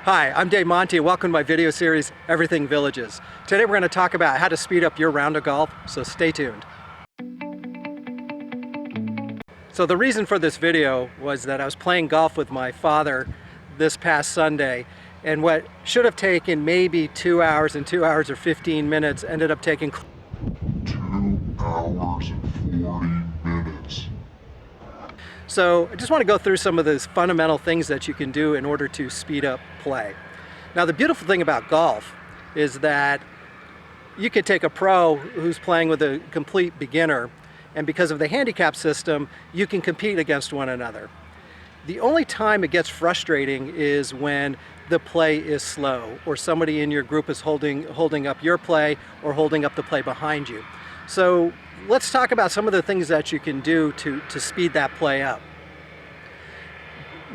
Hi, I'm Dave Monty and welcome to my video series, Everything Villages. Today we're going to talk about how to speed up your round of golf, so stay tuned. So the reason for this video was that I was playing golf with my father this past Sunday, and what should have taken maybe 2 hours and 2 hours or 15 minutes ended up taking 2 hours and 40 minutes. So I just want to go through some of those fundamental things that you can do in order to speed up play. Now the beautiful thing about golf is that you could take a pro who's playing with a complete beginner, and because of the handicap system, you can compete against one another. The only time it gets frustrating is when the play is slow, or somebody in your group is holding up your play or holding up the play behind you. So let's talk about some of the things that you can do to speed that play up.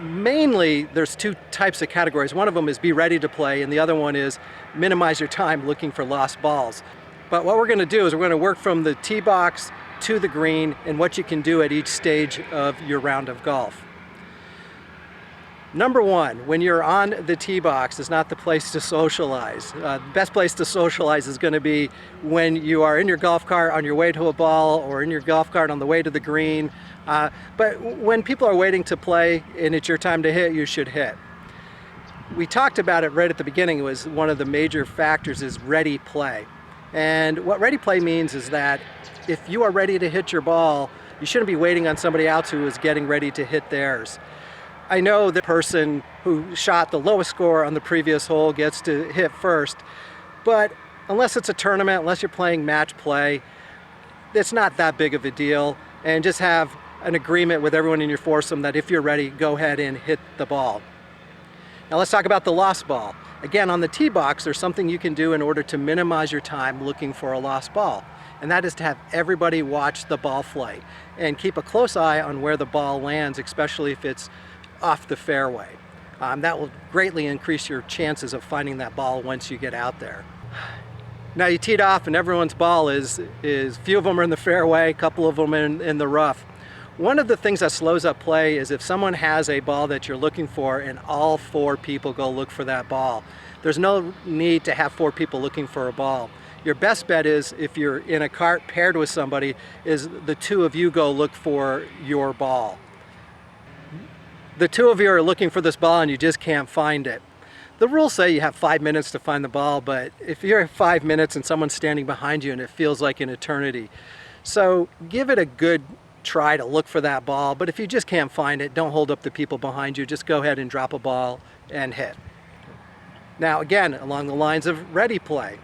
Mainly, there's two types of categories. One of them is be ready to play, and the other one is minimize your time looking for lost balls. But what we're going to do is we're going to work from the tee box to the green and what you can do at each stage of your round of golf. Number one, when you're on the tee box, is not the place to socialize. The best place to socialize is going to be when you are in your golf cart on your way to a ball, or in your golf cart on the way to the green. But when people are waiting to play and it's your time to hit, you should hit. We talked about it right at the beginning. It was one of the major factors is ready play. And what ready play means is that if you are ready to hit your ball, you shouldn't be waiting on somebody else who is getting ready to hit theirs. I know the person who shot the lowest score on the previous hole gets to hit first, but unless it's a tournament, unless you're playing match play, it's not that big of a deal. And just have an agreement with everyone in your foursome that if you're ready, go ahead and hit the ball. Now let's talk about the lost ball. Again, on the tee box, there's something you can do in order to minimize your time looking for a lost ball. And that is to have everybody watch the ball flight and keep a close eye on where the ball lands, especially if it's off the fairway. That will greatly increase your chances of finding that ball once you get out there. Now you teed off and everyone's ball is few of them are in the fairway, a couple of them in the rough. One of the things that slows up play is if someone has a ball that you're looking for and all four people go look for that ball. There's no need to have four people looking for a ball. Your best bet is, if you're in a cart paired with somebody, is the two of you go look for your ball. The two of you are looking for this ball and you just can't find it. The rules say you have 5 minutes to find the ball, but if you're 5 minutes and someone's standing behind you and it feels like an eternity. So give it a good try to look for that ball, but if you just can't find it, don't hold up the people behind you. Just go ahead and drop a ball and hit. Now again, along the lines of ready play.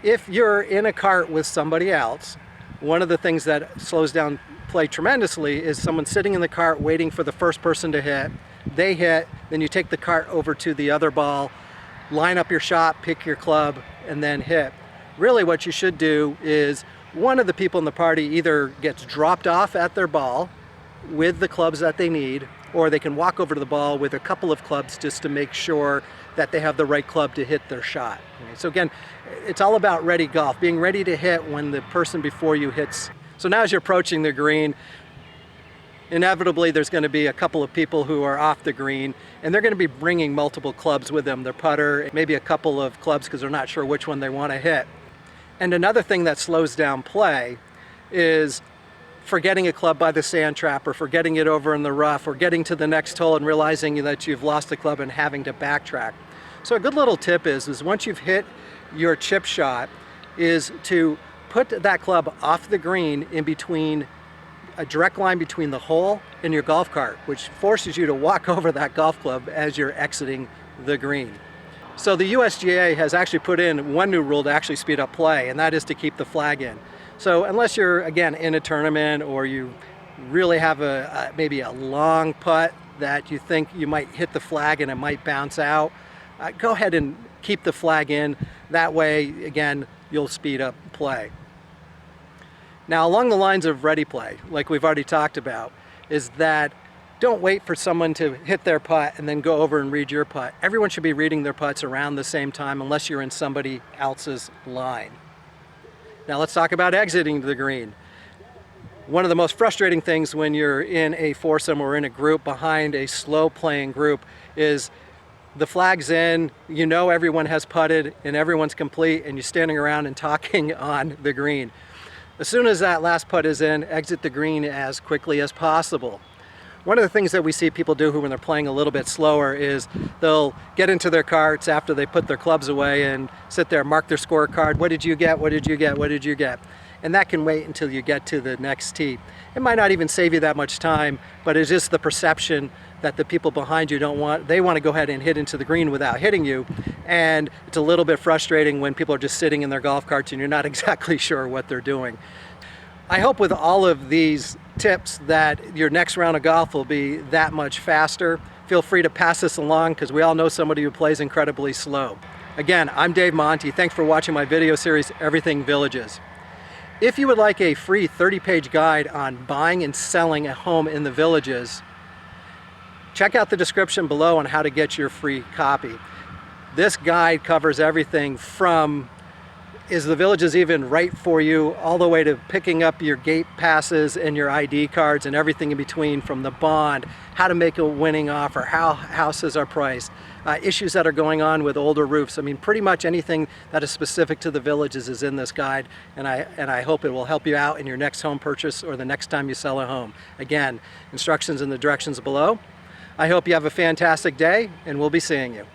If you're in a cart with somebody else, one of the things that slows down play tremendously is someone sitting in the cart waiting for the first person to hit. They hit, then you take the cart over to the other ball, line up your shot, pick your club, and then hit. Really what you should do is one of the people in the party either gets dropped off at their ball with the clubs that they need, or they can walk over to the ball with a couple of clubs just to make sure that they have the right club to hit their shot. Okay, so again, it's all about ready golf, being ready to hit when the person before you hits. So now as you're approaching the green, inevitably there's going to be a couple of people who are off the green, and they're going to be bringing multiple clubs with them, their putter, maybe a couple of clubs because they're not sure which one they want to hit. And another thing that slows down play is forgetting a club by the sand trap, or forgetting it over in the rough, or getting to the next hole and realizing that you've lost a club and having to backtrack. So a good little tip is once you've hit your chip shot, is to put that club off the green in between a direct line between the hole and your golf cart, which forces you to walk over that golf club as you're exiting the green. So the USGA has actually put in one new rule to actually speed up play, and that is to keep the flag in. So unless you're, again, in a tournament, or you really have maybe a long putt that you think you might hit the flag and it might bounce out, go ahead and keep the flag in. That way, again, you'll speed up play. Now, along the lines of ready play, like we've already talked about, is that don't wait for someone to hit their putt and then go over and read your putt. Everyone should be reading their putts around the same time unless you're in somebody else's line. Now let's talk about exiting the green. One of the most frustrating things when you're in a foursome or in a group behind a slow playing group is the flag's in, you know everyone has putted and everyone's complete, and you're standing around and talking on the green. As soon as that last putt is in, exit the green as quickly as possible. One of the things that we see people do when they're playing a little bit slower is they'll get into their carts after they put their clubs away and sit there, mark their scorecard. What did you get? What did you get? What did you get? And that can wait until you get to the next tee. It might not even save you that much time, but it's just the perception that the people behind you they want to go ahead and hit into the green without hitting you. And it's a little bit frustrating when people are just sitting in their golf carts and you're not exactly sure what they're doing. I hope with all of these tips that your next round of golf will be that much faster. Feel free to pass this along because we all know somebody who plays incredibly slow. Again, I'm Dave Monty. Thanks for watching my video series, Everything Villages. If you would like a free 30-page guide on buying and selling a home in the Villages, check out the description below on how to get your free copy. This guide covers everything from is the Villages even right for you, all the way to picking up your gate passes and your ID cards and everything in between, from the bond, how to make a winning offer, how houses are priced, issues that are going on with older roofs. I mean, pretty much anything that is specific to the Villages is in this guide, and I hope it will help you out in your next home purchase or the next time you sell a home. Again, instructions in the directions below. I hope you have a fantastic day, and we'll be seeing you.